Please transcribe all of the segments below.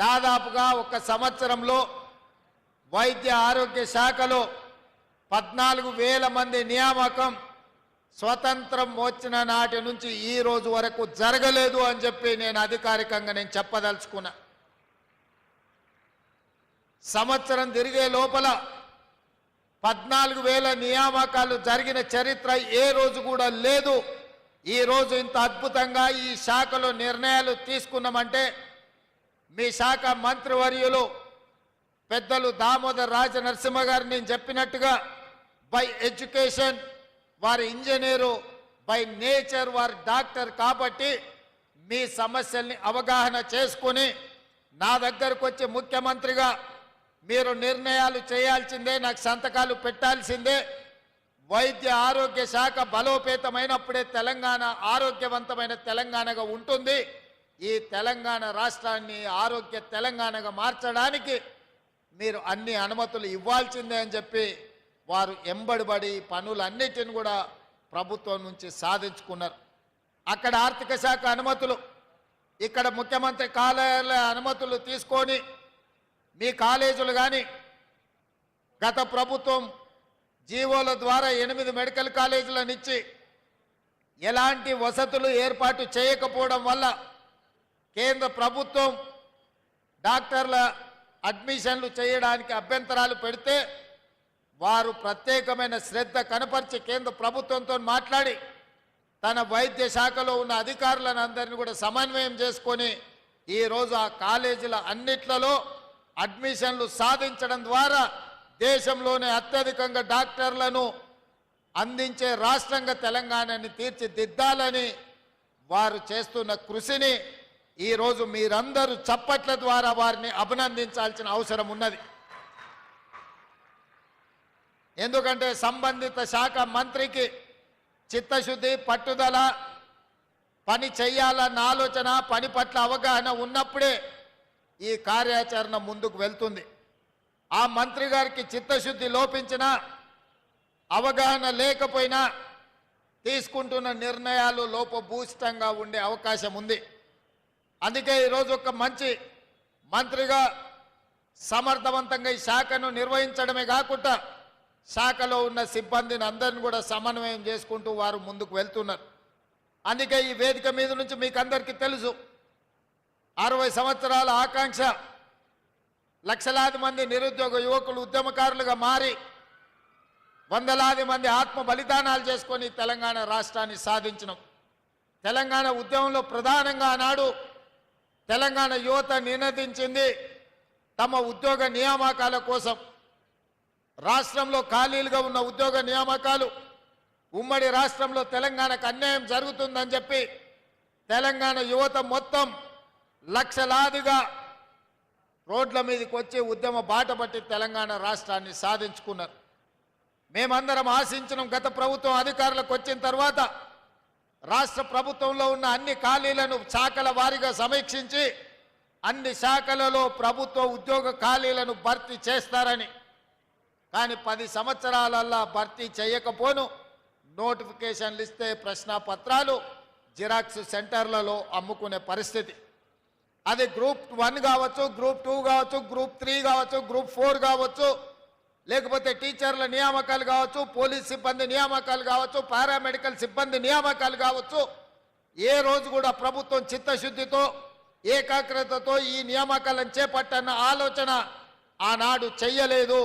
దాదాపుగా ఒక సంవత్సరంలో వైద్య ఆరోగ్య శాఖలో 14,000 మంది నియామకం స్వతంత్రం వచ్చిన నాటి నుంచి ఈ రోజు వరకు జరగలేదు అని చెప్పి నేను అధికారికంగా చెప్పదలుచుకున్నా. సంవత్సరం తిరిగే లోపల 14,000 నియామకాలు జరిగిన చరిత్ర ఏ రోజు కూడా లేదు. ఈ రోజు ఇంత అద్భుతంగా ఈ శాఖలో నిర్ణయాలు తీసుకున్నామంటే మీ శాఖ మంత్రివర్యులు పెద్దలు దామోదర్ రాజ నరసింహ గారు నేను చెప్పినట్టుగా బై ఎడ్యుకేషన్ వారి ఇంజనీరు, బై నేచర్ వారి డాక్టర్ కాబట్టి మీ సమస్యల్ని అవగాహన చేసుకుని నా దగ్గరకు వచ్చి ముఖ్యమంత్రిగా మీరు నిర్ణయాలు చేయాల్సిందే, నాకు సంతకాలు పెట్టాల్సిందే. వైద్య ఆరోగ్య శాఖ బలోపేతమైనప్పుడే తెలంగాణ ఆరోగ్యవంతమైన తెలంగాణగా ఉంటుంది. ఈ తెలంగాణ రాష్ట్రాన్ని ఆరోగ్య తెలంగాణగా మార్చడానికి మీరు అన్ని అనుమతులు ఇవ్వాల్సిందే అని చెప్పి వారు ఎంబడిబడి పనులన్నిటిని కూడా ప్రభుత్వం నుంచి సాధించుకున్నారు. అక్కడ ఆర్థిక శాఖ అనుమతులు, ఇక్కడ ముఖ్యమంత్రి కార్యాలయ అనుమతులు తీసుకొని మీ కాలేజీలు కానీ గత ప్రభుత్వం జీవోల ద్వారా 8 మెడికల్ కాలేజీలను ఇచ్చి ఎలాంటి వసతులు ఏర్పాటు చేయకపోవడం వల్ల కేంద్ర ప్రభుత్వం డాక్టర్ల అడ్మిషన్లు చేయడానికి అభ్యంతరాలు పెడితే వారు ప్రత్యేకమైన శ్రద్ధ కనపరిచి కేంద్ర ప్రభుత్వంతో మాట్లాడి తన వైద్య శాఖలో ఉన్న అధికారులను అందరినీ కూడా సమన్వయం చేసుకొని ఈరోజు ఆ కాలేజీల అన్నిట్లలో అడ్మిషన్లు సాధించడం ద్వారా దేశంలోనే అత్యధికంగా డాక్టర్లను అందించే రాష్ట్రంగా తెలంగాణని తీర్చిదిద్దాలని వారు చేస్తున్న కృషిని ఈరోజు మీరందరూ చప్పట్ల ద్వారా వారిని అభినందించాల్సిన అవసరం ఉన్నది. ఎందుకంటే సంబంధిత శాఖ మంత్రికి చిత్తశుద్ధి, పట్టుదల, పని చెయ్యాలన్న ఆలోచన, పని పట్ల అవగాహన ఉన్నప్పుడే ఈ కార్యాచరణ ముందుకు వెళ్తుంది. ఆ మంత్రి గారికి చిత్తశుద్ధి లోపించినా, అవగాహన లేకపోయినా తీసుకుంటున్న నిర్ణయాలు లోపభూయిష్టంగా ఉండే అవకాశం ఉంది. అందుకే ఈరోజు ఒక మంచి మంత్రిగా సమర్థవంతంగా ఈ శాఖను నిర్వహించడమే కాకుండా శాఖలో ఉన్న సిబ్బందిని అందరిని కూడా సమన్వయం చేసుకుంటూ వారు ముందుకు వెళ్తున్నారు. అందుకే ఈ వేదిక మీద నుంచి మీకు అందరికీ తెలుసు, 60 సంవత్సరాల ఆకాంక్ష, లక్షలాది మంది నిరుద్యోగ యువకులు ఉద్యమకారులుగా మారి వందలాది మంది ఆత్మ బలిదానాలు చేసుకొని తెలంగాణ రాష్ట్రాన్ని సాధించినాం. తెలంగాణ ఉద్యమంలో ప్రధానంగా ఆనాడు తెలంగాణ యువత నినదించింది తమ ఉద్యోగ నియామకాల కోసం. రాష్ట్రంలో ఖాళీలుగా ఉన్న ఉద్యోగ నియామకాలు, ఉమ్మడి రాష్ట్రంలో తెలంగాణకు అన్యాయం జరుగుతుందని చెప్పి తెలంగాణ యువత మొత్తం లక్షలాదిగా రోడ్ల మీదకి వచ్చి ఉద్యమ బాట పట్టి తెలంగాణ రాష్ట్రాన్ని సాధించుకున్నారు. మేమందరం ఆశించిన గత ప్రభుత్వం అధికారులకు వచ్చిన తర్వాత రాష్ట్ర ప్రభుత్వంలో ఉన్న అన్ని ఖాళీలను శాఖల వారీగా సమీక్షించి అన్ని శాఖలలో ప్రభుత్వ ఉద్యోగ ఖాళీలను భర్తీ చేస్తారని, కానీ 10 సంవత్సరాలల్లా భర్తీ చేయకపోను నోటిఫికేషన్లు ఇస్తే ప్రశ్నాపత్రాలు జిరాక్స్ సెంటర్లలో అమ్ముకునే పరిస్థితి. అది గ్రూప్ 1 కావచ్చు, గ్రూప్ 2 కావచ్చు, గ్రూప్ 3 కావచ్చు, గ్రూప్ 4 కావచ్చు, లేకపోతే టీచర్ల నియామకాలు కావచ్చు, పోలీస్ సిబ్బంది నియామకాలు కావచ్చు, పారామెడికల్ సిబ్బంది నియామకాలు కావచ్చు. ఏ రోజు కూడా ప్రభుత్వం చిత్తశుద్ధితో ఏకాగ్రతతో ఈ నియామకాలను చేపట్టన్న ఆలోచన ఆనాడు చెయ్యలేదు.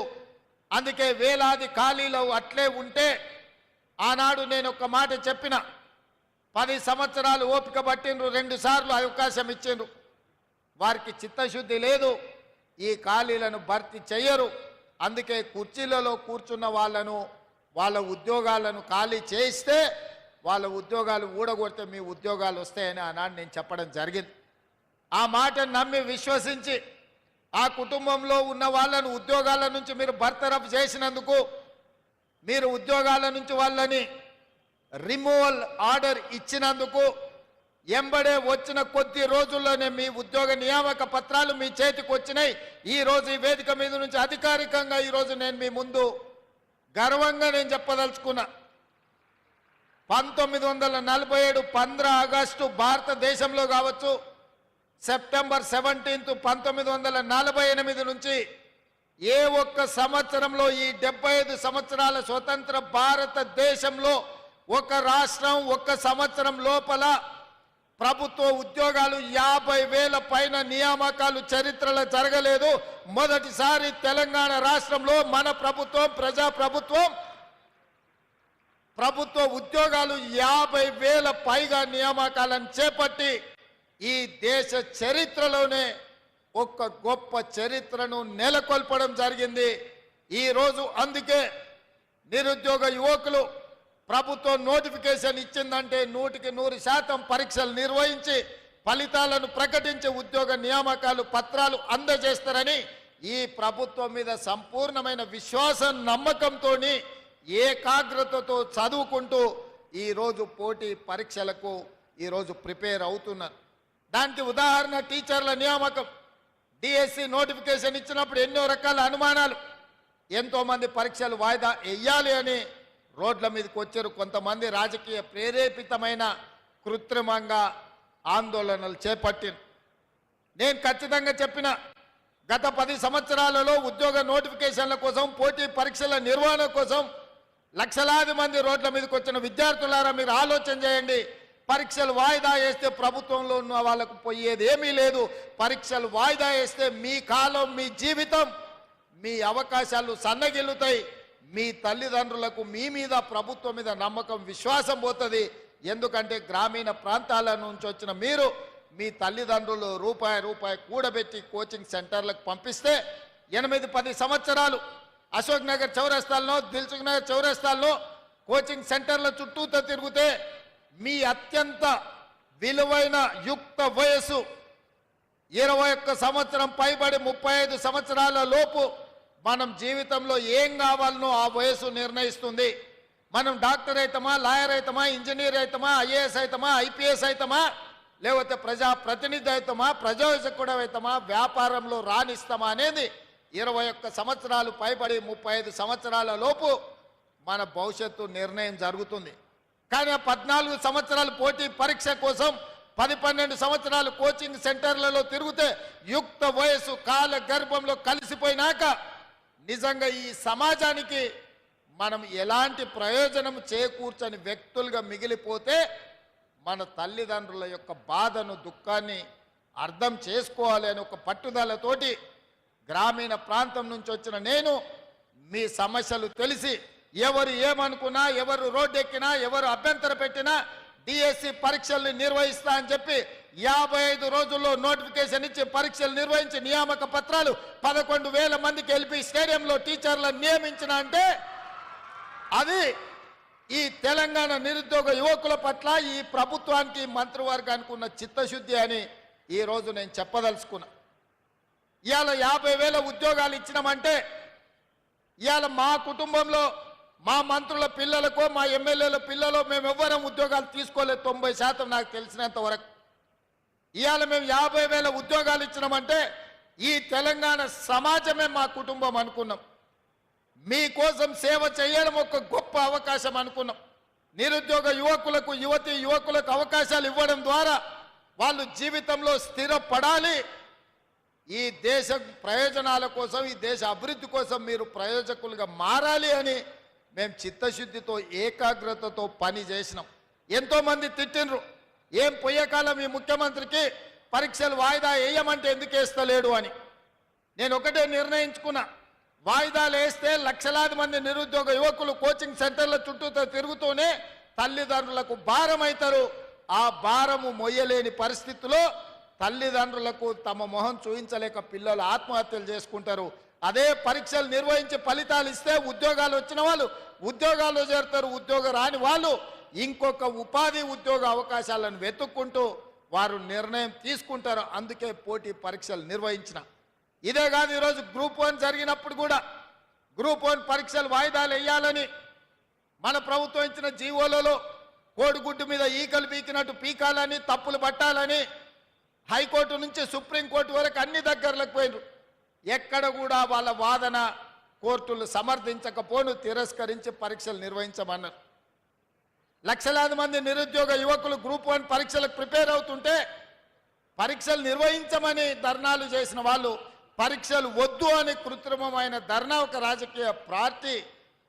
అందుకే వేలాది ఖాళీలు అట్లే ఉంటే ఆనాడు నేను ఒక మాట చెప్పిన, 10 సంవత్సరాలు ఓపిక పట్టిండ్రు, 2 సార్లు అవకాశం ఇచ్చిండ్రు. వారికి చిత్తశుద్ధి లేదు, ఈ ఖాళీలను భర్తీ చెయ్యరు. అందుకే కుర్చీలలో కూర్చున్న వాళ్ళను, వాళ్ళ ఉద్యోగాలను ఖాళీ చేయిస్తే వాళ్ళ ఉద్యోగాలు ఊడగొడితే మీ ఉద్యోగాలు వస్తాయని ఆనాడు నేను చెప్పడం జరిగింది. ఆ మాటను నమ్మి విశ్వసించి ఆ కుటుంబంలో ఉన్న వాళ్ళను ఉద్యోగాల నుంచి మీరు బర్తరఫ్ చేసినందుకు, మీరు ఉద్యోగాల నుంచి వాళ్ళని రిమూవల్ ఆర్డర్ ఇచ్చినందుకు ఎంబడే వచ్చిన కొద్ది రోజుల్లోనే మీ ఉద్యోగ నియామక పత్రాలు మీ చేతికి వచ్చినాయి. ఈ రోజు ఈ వేదిక మీద నుంచి అధికారికంగా ఈరోజు నేను మీ ముందు గర్వంగా నేను చెప్పదలుచుకున్నా, 1947 15 ఆగస్టు భారతదేశంలో కావచ్చు, సెప్టెంబర్ 17 1948 నుంచి ఏ ఒక్క సంవత్సరంలో ఈ 75 సంవత్సరాల స్వతంత్ర భారతదేశంలో ఒక రాష్ట్రం ఒక సంవత్సరం లోపల ప్రభుత్వ ఉద్యోగాలు 50,000 పైన నియామకాలు చరిత్రలో జరగలేదు. మొదటిసారి తెలంగాణ రాష్ట్రంలో మన ప్రభుత్వం ప్రజాప్రభుత్వం ప్రభుత్వ ఉద్యోగాలు 50,000 పైగా నియామకాలను చేపట్టి ఈ దేశ చరిత్రలోనే ఒక గొప్ప చరిత్రను నెలకొల్పడం జరిగింది. ఈరోజు అందుకే నిరుద్యోగ యువకులు ప్రభుత్వం నోటిఫికేషన్ ఇచ్చిందంటే 100% పరీక్షలు నిర్వహించి ఫలితాలను ప్రకటించి ఉద్యోగ నియామకాలు పత్రాలు అందజేస్తారని ఈ ప్రభుత్వం మీద సంపూర్ణమైన విశ్వాసం నమ్మకంతో ఏకాగ్రతతో చదువుకుంటూ ఈరోజు పోటీ పరీక్షలకు ఈరోజు ప్రిపేర్ అవుతున్నారు. దానికి ఉదాహరణ టీచర్ల నియామకం. డిఎస్సి నోటిఫికేషన్ ఇచ్చినప్పుడు ఎన్నో రకాల అనుమానాలు, ఎంతోమంది పరీక్షలు వాయిదా వేయాలి అని రోడ్ల మీదకి వచ్చారు. కొంతమంది రాజకీయ ప్రేరేపితమైన కృత్రిమంగా ఆందోళనలు చేపట్టిన. నేను ఖచ్చితంగా చెప్పిన గత 10 సంవత్సరాలలో ఉద్యోగ నోటిఫికేషన్ల కోసం పోటీ పరీక్షల నిర్వహణ కోసం లక్షలాది మంది రోడ్ల మీదకి వచ్చిన విద్యార్థులారా, మీరు ఆలోచన చేయండి. పరీక్షలు వాయిదా వేస్తే ప్రభుత్వంలో ఉన్న వాళ్ళకు పోయేది ఏమీ లేదు. పరీక్షలు వాయిదా వేస్తే మీ కాలం, మీ జీవితం, మీ అవకాశాలు సన్నగిల్లుతాయి. మీ తల్లిదండ్రులకు మీ మీద ప్రభుత్వం మీద నమ్మకం, విశ్వాసం పోతుంది. ఎందుకంటే గ్రామీణ ప్రాంతాల నుంచి వచ్చిన మీరు మీ తల్లిదండ్రులు రూపాయి కూడబెట్టి కోచింగ్ సెంటర్లకు పంపిస్తే 8-10 సంవత్సరాలు అశోక్ నగర్ చౌరస్తాల్లో, దిల్సుఖ్ నగర్ చౌరస్తాల్లో కోచింగ్ సెంటర్ల చుట్టూతో తిరిగితే మీ అత్యంత విలువైన యుక్త వయసు 21 సంవత్సరం పైబడి 35 సంవత్సరాల లోపు మనం జీవితంలో ఏం కావాలనో ఆ వయసు నిర్ణయిస్తుంది. మనం డాక్టర్ అవుతామా, లాయర్ అవుతామా, ఇంజనీర్ అవుతామా, ఐఏఎస్ అవుతామా, ఐపీఎస్ అవుతామా, లేకపోతే ప్రజాప్రతినిధి అవుతామా, ప్రజాసేవకుడు అవుతామా, వ్యాపారంలో రాణిస్తామా అనేది 21 సంవత్సరాలు పైబడి 35 సంవత్సరాల లోపు మన భవిష్యత్తు నిర్ణయం జరుగుతుంది. కానీ 14 సంవత్సరాలు పోటీ పరీక్ష కోసం 10-12 సంవత్సరాలు కోచింగ్ సెంటర్లలో తిరిగితే యుక్త వయసు కాల గర్భంలో కలిసిపోయినాక నిజంగా ఈ సమాజానికి మనం ఎలాంటి ప్రయోజనం చేకూర్చని వ్యక్తులుగా మిగిలిపోతే మన తల్లిదండ్రుల యొక్క బాధను, దుఃఖాన్ని అర్థం చేసుకోవాలి అని ఒక పట్టుదలతోటి గ్రామీణ ప్రాంతం నుంచి వచ్చిన నేను మీ సమస్యలు తెలిసి ఎవరు ఏమనుకున్నా, ఎవరు రోడ్డు ఎక్కినా, ఎవరు అభ్యంతర పెట్టినా డిఎస్సి పరీక్షల్ని నిర్వహిస్తా అని చెప్పి 55 రోజుల్లో నోటిఫికేషన్ ఇచ్చి పరీక్షలు నిర్వహించి నియామక పత్రాలు 11,000 మందికి ఎల్పి స్టేడియంలో టీచర్లను నియమించిన అంటే అది ఈ తెలంగాణ నిరుద్యోగ యువకుల పట్ల ఈ ప్రభుత్వానికి, మంత్రివర్గానికి ఉన్న చిత్తశుద్ధి అని ఈరోజు నేను చెప్పదలుచుకున్నా. ఇవాళ 50,000 ఉద్యోగాలు ఇచ్చినామంటే ఇవాళ మా కుటుంబంలో మా మంత్రుల పిల్లలకు, మా ఎమ్మెల్యేల పిల్లలు మేము ఎవ్వరం ఉద్యోగాలు తీసుకోలేదు. 90% నాకు తెలిసినంత వరకు. ఇవాళ మేము 50,000 ఉద్యోగాలు ఇచ్చినామంటే ఈ తెలంగాణ సమాజమే మా కుటుంబం అనుకున్నాం. మీకోసం సేవ చేయడం ఒక గొప్ప అవకాశం అనుకున్నాం. నిరుద్యోగ యువకులకు, యువకులకు అవకాశాలు ఇవ్వడం ద్వారా వాళ్ళు జీవితంలో స్థిరపడాలి. ఈ దేశ ప్రయోజనాల కోసం, ఈ దేశ అభివృద్ధి కోసం మీరు ప్రయోజకులుగా మారాలి అని మేము చిత్తశుద్ధితో, ఏకాగ్రతతో పని చేసినాం. ఎంతోమంది తిట్టినరు, ఏం పోయేకాలం ఈ ముఖ్యమంత్రికి పరీక్షలు వాయిదా వేయమంటే ఎందుకు వేస్తలేడు అని. నేను ఒకటే నిర్ణయించుకున్నా, వాయిదాలు వేస్తే లక్షలాది మంది నిరుద్యోగ యువకులు కోచింగ్ సెంటర్ల చుట్టూతో తిరుగుతూనే తల్లిదండ్రులకు భారం అవుతారు. ఆ భారము మొయ్యలేని పరిస్థితిలో తల్లిదండ్రులకు తమ మొహం చూపించలేక పిల్లలు ఆత్మహత్యలు చేసుకుంటారు. అదే పరీక్షలు నిర్వహించి ఫలితాలు ఇస్తే ఉద్యోగాలు వచ్చిన వాళ్ళు ఉద్యోగాల్లో చేరుతారు. ఉద్యోగ రాని వాళ్ళు ఇంకొక ఉపాధి ఉద్యోగ అవకాశాలను వెతుక్కుంటూ వారు నిర్ణయం తీసుకుంటారు. అందుకే పోటీ పరీక్షలు నిర్వహించిన. ఇదే కాదు, ఈరోజు గ్రూప్ 1 జరిగినప్పుడు కూడా గ్రూప్ 1 పరీక్షలు వాయిదాలు వేయాలని మన ప్రభుత్వం ఇచ్చిన జీవోలలో కోడిగుడ్డు మీద ఈకలు పీకినట్టు పీకాలని, తప్పులు పట్టాలని హైకోర్టు నుంచి సుప్రీంకోర్టు వరకు అన్ని దగ్గరలకు పోయినారు. ఎక్కడ కూడా వాళ్ళ వాదన కోర్టులు సమర్థించకపోను, తిరస్కరించి పరీక్షలు నిర్వహించమన్నారు. లక్షలాది మంది నిరుద్యోగ యువకులు గ్రూప్ 1 పరీక్షలకు ప్రిపేర్ అవుతుంటే పరీక్షలు నిర్వహించమని ధర్నాలు చేసిన వాళ్ళు పరీక్షలు వద్దు అని కృత్రిమమైన ధర్నా ఒక రాజకీయ పార్టీ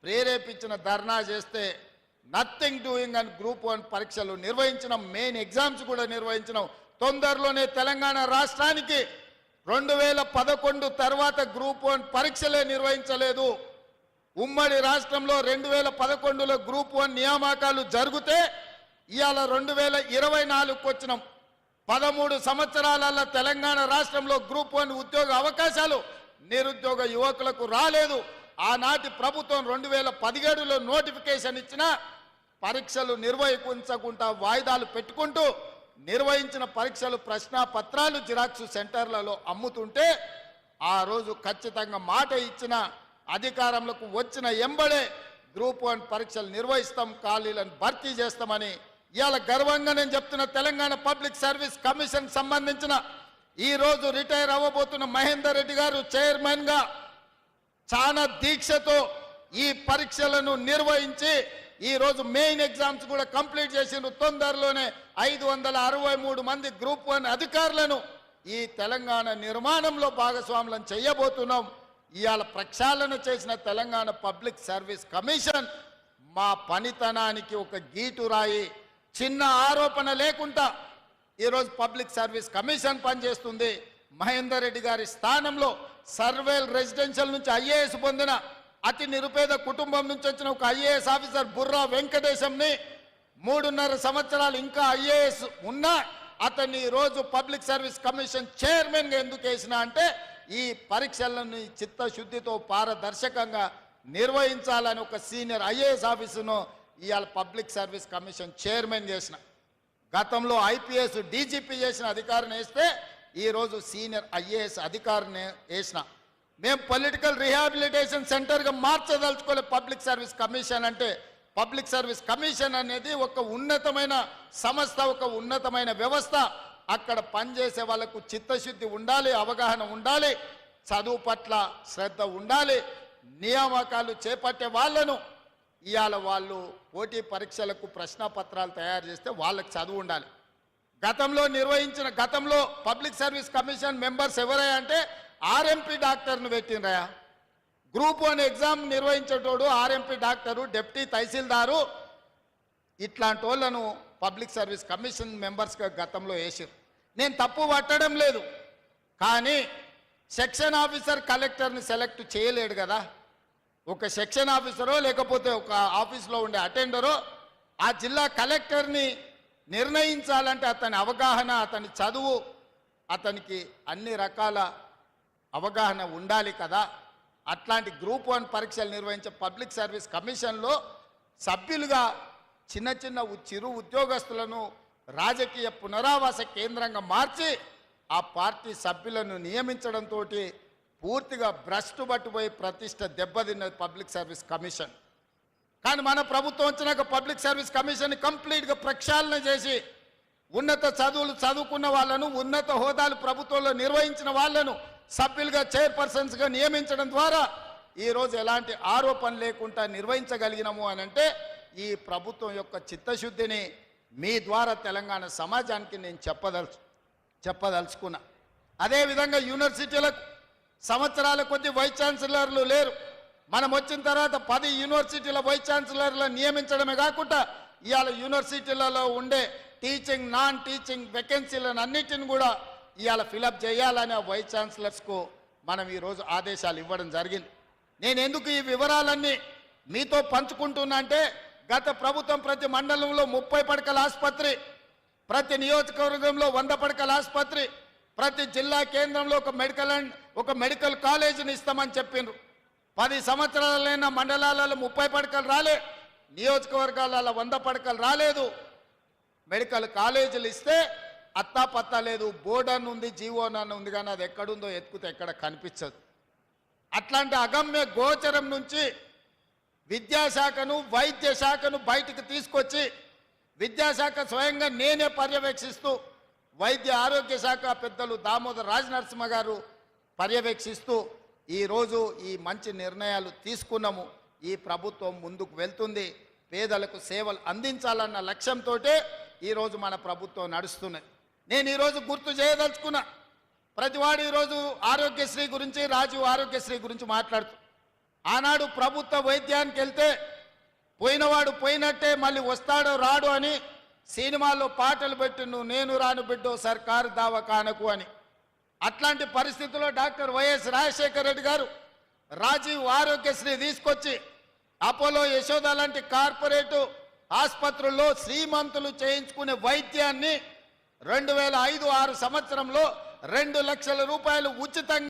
ప్రేరేపించిన ధర్నా చేస్తే నథింగ్ డూయింగ్ అని గ్రూప్ 1 పరీక్షలు నిర్వహించడం, మెయిన్ ఎగ్జామ్స్ కూడా నిర్వహించడం. తొందరలోనే తెలంగాణ రాష్ట్రానికి 2011 తర్వాత గ్రూప్ 1 పరీక్షలే నిర్వహించలేదు. ఉమ్మడి రాష్ట్రంలో 2011లో గ్రూప్ 1 నియామకాలు జరిగితే ఇవాళ 2024కు వచ్చినాం. 13 సంవత్సరాల తెలంగాణ రాష్ట్రంలో గ్రూప్ 1 ఉద్యోగ అవకాశాలు నిరుద్యోగ యువకులకు రాలేదు. ఆనాటి ప్రభుత్వం 2017లో నోటిఫికేషన్ ఇచ్చిన పరీక్షలు నిర్వహించకుండా వాయిదాలు పెట్టుకుంటూ నిర్వహించిన పరీక్షలు ప్రశ్నాపత్రాలు జిరాక్స్ సెంటర్లలో అమ్ముతుంటే ఆ రోజు ఖచ్చితంగా మాట ఇచ్చిన అధికారంలోకి వచ్చిన ఎంబడే గ్రూప్ 1 పరీక్షలు నిర్వహిస్తాం, ఖాళీలను భర్తీ చేస్తామని ఇవాళ గర్వంగా నేను చెప్తున్న తెలంగాణ పబ్లిక్ సర్వీస్ కమిషన్ సంబంధించిన ఈ రోజు రిటైర్ అవ్వబోతున్న మహేందర్ రెడ్డి గారు చైర్మన్ గా చాలా దీక్షతో ఈ పరీక్షలను నిర్వహించి ఈ రోజు మెయిన్ ఎగ్జామ్స్ కూడా కంప్లీట్ చేసిండ్రు. తొందరలోనే 563 మంది గ్రూప్ 1 అధికారులను ఈ తెలంగాణ నిర్మాణంలో భాగస్వాములను చేయబోతున్నాం. ఇవాళ ప్రక్షాళన చేసిన తెలంగాణ పబ్లిక్ సర్వీస్ కమిషన్ మా పనితనానికి ఒక గీటు రాయి, చిన్న ఆరోపణ లేకుండా ఈరోజు పబ్లిక్ సర్వీస్ కమిషన్ పనిచేస్తుంది. మహేందర్ రెడ్డి గారి స్థానంలో సర్వేల్ రెసిడెన్షియల్ నుంచి ఐఏఎస్ పొందిన అతి నిరుపేద కుటుంబం నుంచి వచ్చిన ఒక ఐఏఎస్ ఆఫీసర్ బుర్రా వెంకటేశంని 3.5 సంవత్సరాలు ఇంకా ఐఏఎస్ ఉన్నా అతన్ని ఈరోజు పబ్లిక్ సర్వీస్ కమిషన్ చైర్మన్గా ఎందుకు వేసిన అంటే ఈ పరీక్షలను చిత్తశుద్ధితో పారదర్శకంగా నిర్వహించాలని ఒక సీనియర్ ఐఏఎస్ ఆఫీసును ఇవాళ పబ్లిక్ సర్వీస్ కమిషన్ చైర్మన్ చేసిన. గతంలో ఐపీఎస్ డీజీపీ చేసిన అధికారిని వేస్తే ఈరోజు సీనియర్ ఐఏఎస్ అధికారిని వేసిన. మేము పొలిటికల్ రిహాబిలిటేషన్ సెంటర్గా మార్చదలుచుకోలే పబ్లిక్ సర్వీస్ కమిషన్ అంటే. పబ్లిక్ సర్వీస్ కమిషన్ అనేది ఒక ఉన్నతమైన సంస్థ, ఒక ఉన్నతమైన వ్యవస్థ. అక్కడ పనిచేసే వాళ్ళకు చిత్తశుద్ధి ఉండాలి, అవగాహన ఉండాలి, చదువు పట్ల శ్రద్ధ ఉండాలి. నియామకాలు చేపట్టే వాళ్ళను ఇవాళ వాళ్ళు పోటీ పరీక్షలకు ప్రశ్నపత్రాలు తయారు చేస్తే వాళ్ళకి చదువు ఉండాలి. గతంలో పబ్లిక్ సర్వీస్ కమిషన్ మెంబర్స్ ఎవరయ్యా అంటే ఆర్ఎంపీ డాక్టర్ను పెట్టినరయా. గ్రూప్ 1 ఎగ్జామ్ నిర్వహించేటోడు ఆర్ఎంపీ డాక్టరు, డిప్యూటీ తహసీల్దారు, ఇట్లాంటి వాళ్ళను పబ్లిక్ సర్వీస్ కమిషన్ మెంబర్స్గా గతంలో వేసారు. నేను తప్పు పట్టడం లేదు, కానీ సెక్షన్ ఆఫీసర్ కలెక్టర్ని సెలెక్ట్ చేయలేడు కదా. ఒక సెక్షన్ ఆఫీసరో లేకపోతే ఒక ఆఫీస్లో ఉండే అటెండరో ఆ జిల్లా కలెక్టర్ని నిర్ణయించాలంటే అతని అవగాహన, అతని చదువు, అతనికి అన్ని రకాల అవగాహన ఉండాలి కదా. అట్లాంటి గ్రూప్ 1 పరీక్షలు నిర్వహించే పబ్లిక్ సర్వీస్ కమిషన్లో సభ్యులుగా చిన్న చిరు ఉద్యోగస్తులను రాజకీయ పునరావాస కేంద్రంగా మార్చి ఆ పార్టీ సభ్యులను నియమించడంతో పూర్తిగా భ్రష్టు పట్టుపోయి ప్రతిష్ట దెబ్బతిన్నది పబ్లిక్ సర్వీస్ కమిషన్. కానీ మన ప్రభుత్వం వచ్చినాక పబ్లిక్ సర్వీస్ కమిషన్ కంప్లీట్గా ప్రక్షాళన చేసి ఉన్నత చదువులు చదువుకున్న వాళ్ళను, ఉన్నత హోదాలు ప్రభుత్వంలో నిర్వహించిన వాళ్ళను సభ్యులుగా చైర్పర్సన్స్గా నియమించడం ద్వారా ఈరోజు ఎలాంటి ఆరోపణ లేకుండా నిర్వహించగలిగినాము అని అంటే ఈ ప్రభుత్వం యొక్క చిత్తశుద్ధిని మీ ద్వారా తెలంగాణ సమాజానికి నేను చెప్పదలుచుకున్నా. అదేవిధంగా యూనివర్సిటీలకు సంవత్సరాల కొద్ది వైస్ ఛాన్సలర్లు లేరు. మనం వచ్చిన తర్వాత 10 యూనివర్సిటీల వైస్ ఛాన్సలర్లను నియమించడమే కాకుండా ఇవాళ యూనివర్సిటీలలో ఉండే టీచింగ్, నాన్ టీచింగ్ వేకెన్సీలను అన్నిటిని కూడా ఇవాళ ఫిలప్ చేయాలని ఆ వైస్ ఛాన్సలర్స్కు మనం ఈరోజు ఆదేశాలు ఇవ్వడం జరిగింది. నేను ఎందుకు ఈ వివరాలన్నీ మీతో పంచుకుంటున్నా అంటే గత ప్రభుత్వం ప్రతి మండలంలో 30 పడకల ఆసుపత్రి, ప్రతి నియోజకవర్గంలో 100 పడకల ఆసుపత్రి, ప్రతి జిల్లా కేంద్రంలో ఒక మెడికల్ కాలేజీని ఇస్తామని చెప్పిండ్రు. 10 సంవత్సరాలైన మండలాలలో 30 పడకలు రాలే, నియోజకవర్గాలలో 100 పడకలు రాలేదు. మెడికల్ కాలేజీలు ఇస్తే అత్తాపత్తా లేదు. బోర్డన్ ఉంది, జీవోనన్ ఉంది, కానీ అది ఎక్కడుందో ఎత్తుకుతే ఎక్కడ కనిపించదు. అట్లాంటి అగమ్య గోచరం నుంచి విద్యాశాఖను, వైద్య శాఖను బయటికి తీసుకొచ్చి విద్యాశాఖ స్వయంగా నేనే పర్యవేక్షిస్తూ, వైద్య ఆరోగ్య శాఖ పెద్దలు దామోదర్ రాజనరసింహ గారు పర్యవేక్షిస్తూ ఈరోజు ఈ మంచి నిర్ణయాలు తీసుకున్నాము. ఈ ప్రభుత్వం ముందుకు వెళ్తుంది. పేదలకు సేవలు అందించాలన్న లక్ష్యంతో ఈరోజు మన ప్రభుత్వం నడుస్తున్నది. నేను ఈరోజు గుర్తు చేయదలుచుకున్నా. ప్రతివాడు ఈరోజు ఆరోగ్యశ్రీ గురించి, రాజీవ్ ఆరోగ్యశ్రీ గురించి మాట్లాడుతూ, ఆనాడు ప్రభుత్వ వైద్యానికి వెళ్తే పోయినవాడు పోయినట్టే మళ్ళీ వస్తాడో రాడు అని సినిమాల్లో పాటలు పెట్టి నువ్వు నేను రాను బిడ్డో సర్కారు దవాఖానకు అని. అట్లాంటి పరిస్థితుల్లో డాక్టర్ వైఎస్ రాజశేఖర రెడ్డి గారు రాజీవ్ ఆరోగ్యశ్రీ తీసుకొచ్చి అపోలో, యశోద లాంటి కార్పొరేటు ఆసుపత్రుల్లో శ్రీమంతులు చేయించుకునే వైద్యాన్ని 2005-06 సంవత్సరంలో 2 లక్షల రూపాయలు ఉచితంగా